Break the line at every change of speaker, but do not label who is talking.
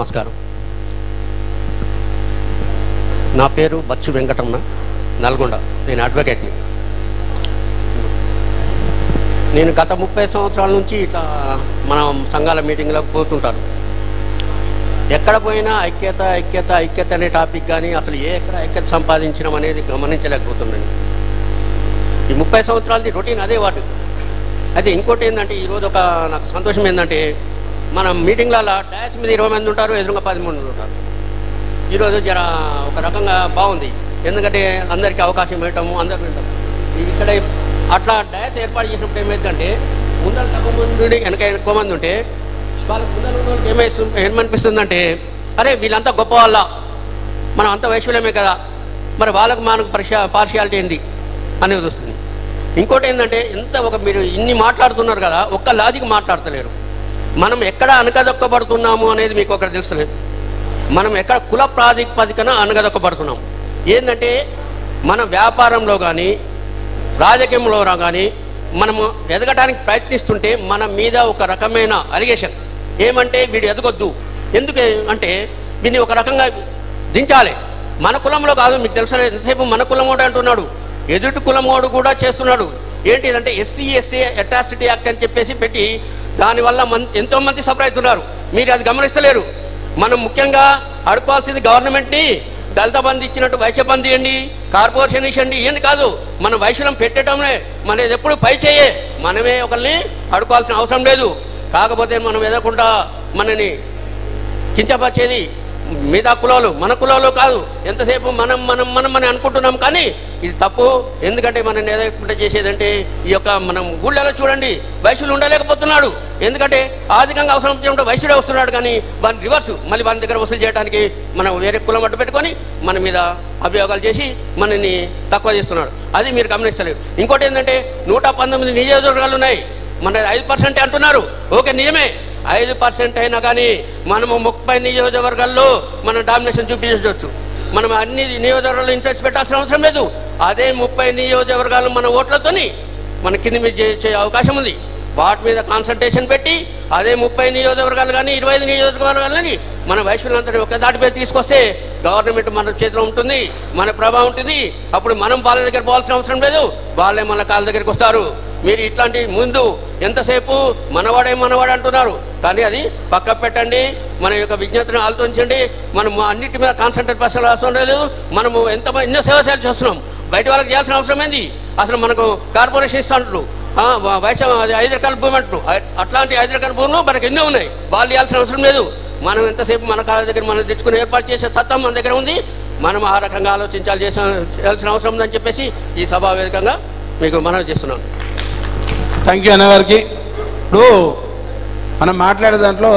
నమస్కారం. నా పేరు బచ్చు వెంకటరమణ, నల్గొండ. నేను అడ్వకేట్ని. నేను గత 30 సంవత్సరాల నుంచి ఇట్లా మన సంఘాల మీటింగ్లకు పోతుంటాను. ఎక్కడ పోయినా ఐక్యత ఐక్యత ఐక్యత అనే టాపిక్ కానీ అసలు ఎక్కడ ఐక్యత సంపాదించడం అనేది గమనించలేకపోతున్నాను. ఈ 30 సంవత్సరాలది రొటీన్ అదే వాటి. అయితే ఇంకోటి ఏంటంటే ఈరోజు నాకు సంతోషం ఏంటంటే మన మీటింగ్లలో డాష్ మీద 20 మంది ఉంటారు, ఎదురుగా 10 మంది ఉంటారు. ఈరోజు జర ఒక రకంగా బాగుంది, ఎందుకంటే అందరికీ అవకాశం ఇవ్వటము, అందరూ వింటాము. ఇక్కడ అట్లా డాష్ ఏర్పాటు చేసినప్పుడు ఏమైందంటే ముందర తక్కువ మంది వెనక ఎక్కువ మంది ఉంటే వాళ్ళకి ముందర ఉన్న వాళ్ళకి ఏమనిపిస్తుందంటే అరే వీళ్ళంతా గొప్ప వాళ్ళ, మనం అంత వైశ్యులమే కదా, మరి వాళ్ళకు మనకు పార్షియాలిటీ ఏంటి అనేది వస్తుంది. ఇంకోటి ఏంటంటే మీరు ఇన్ని మాట్లాడుతున్నారు కదా, ఒక్క లాజిక్ మాట్లాడతలేరు. మనం ఎక్కడ అనగదొక్కబడుతున్నాము అనేది మీకు ఒకటి తెలుస్తలేదు. మనం ఎక్కడ కుల ప్రాతిపదికన అనగదొక్కబడుతున్నాం. ఏంటంటే మన వ్యాపారంలో కానీ రాజకీయంలో కానీ మనము ఎదగడానికి ప్రయత్నిస్తుంటే మన మీద ఒక రకమైన అలిగేషన్ ఏమంటే వీడు ఎదగొద్దు, ఎందుకు అంటే వీడిని ఒక రకంగా దించాలి. మన కులంలో కాదు, మీకు తెలుసలేదు, ఎంతసేపు మన కులమోడు అంటున్నాడు, ఎదుటి కులమోడు కూడా చేస్తున్నాడు. ఏంటిదంటే ఎస్సీ అట్రాసిటీ యాక్ట్ అని చెప్పేసి పెట్టి దానివల్ల ఎంతోమంది సఫర్ అవుతున్నారు. మీరు అది గమనిస్తలేరు. మనం ముఖ్యంగా అడుకోవాల్సింది గవర్నమెంట్ని దళిత బంధు ఇచ్చినట్టు వైశ్య బంధు ఇవ్వండి, కార్పొరేషన్ ఇవ్వండి, ఇవన్నీ కాదు. మనం వైశ్యులం పెట్టడంలో మనది ఎప్పుడు పై చేయే, మనమే ఒకరిని అడుకోవాల్సిన అవసరం లేదు. కాకపోతే మనం ఎదగకుండా మనని కించపరిచేది మిగతా కులాలు, మన కులాలు కాదు. ఎంతసేపు మనం మనం మనం అని అనుకుంటున్నాం, కానీ ఇది తప్పు. ఎందుకంటే మనం ఎదగకుండా చేసేదంటే ఈ యొక్క మనం ఊళ్ళలో చూడండి వైశ్యులు ఉండలేకపోతున్నాడు. ఎందుకంటే ఆర్థికంగా అవసరం ఉంటే వైశ్యుడే వస్తున్నాడు, కానీ వాని రివర్స్ మళ్ళీ వాని దగ్గర వసూలు చేయడానికి మనం వేరే కులం అడ్డు పెట్టుకొని మన మీద అభియోగాలు చేసి మనని తక్కువ చేస్తున్నాడు. అది మీరు గమనిస్తలేరు. ఇంకోటి ఏంటంటే 119 నియోజకవర్గాలు ఉన్నాయి, మన 5% అంటున్నారు. ఓకే, నిజమే, 5% అయినా కానీ మనము 30 నియోజకవర్గాల్లో మనం డామినేషన్ చూపించవచ్చు. మనం అన్ని నియోజకవర్గాల్లో ఇంట్రెస్ట్ పెట్టాల్సిన అవసరం లేదు. అదే 30 నియోజకవర్గాలు మన ఓట్లతోని మన కింద మీద చేసే అవకాశం ఉంది. వాటి మీద కాన్సన్ట్రేషన్ పెట్టి అదే 30 నియోజకవర్గాలు కానీ 25 నియోజకవర్గాలు కానీ మన వైశ్యులంతా ఒక దాటిపై తీసుకొస్తే గవర్నమెంట్ మన చేతిలో ఉంటుంది, మన ప్రభావం ఉంటుంది. అప్పుడు మనం వాళ్ళ దగ్గర పోవాల్సిన అవసరం లేదు, వాళ్ళే మన కాళ్ళ దగ్గరికి వస్తారు. మీరు ఇట్లాంటి ముందు ఎంతసేపు మనవాడు అంటున్నారు, కానీ అది పక్క పెట్టండి. మన యొక్క విజ్ఞతను ఆలోచించండి. మనం అన్నిటి మీద కాన్సన్ట్రేట్ పర్సన్ అవసరం లేదు. మనము ఎన్నో సేవ చేస్తున్నాం, బయట వాళ్ళకి చేయాల్సిన అవసరం ఏంది? అసలు మనకు కార్పొరేషన్ ఇస్తాంటారు, వైశ్య 5 రకాల భూమి అంటారు. అట్లాంటి 5 రకాల భూములు మనకు ఎన్నో ఉన్నాయి, వాళ్ళు ఇవ్వాల్సిన అవసరం లేదు. మనం ఎంతసేపు మన కాళ్ళ దగ్గర మనం తెచ్చుకుని ఏర్పాటు చేసే సత్తా మన దగ్గర ఉంది. మనం ఆ రకంగా చేయాల్సిన అవసరం ఉందని చెప్పేసి ఈ సభా వేదికగా మీకు మనవి చేస్తున్నాను.
థ్యాంక్ యూ అన్నగారికి. ఇప్పుడు మనం మాట్లాడే దాంట్లో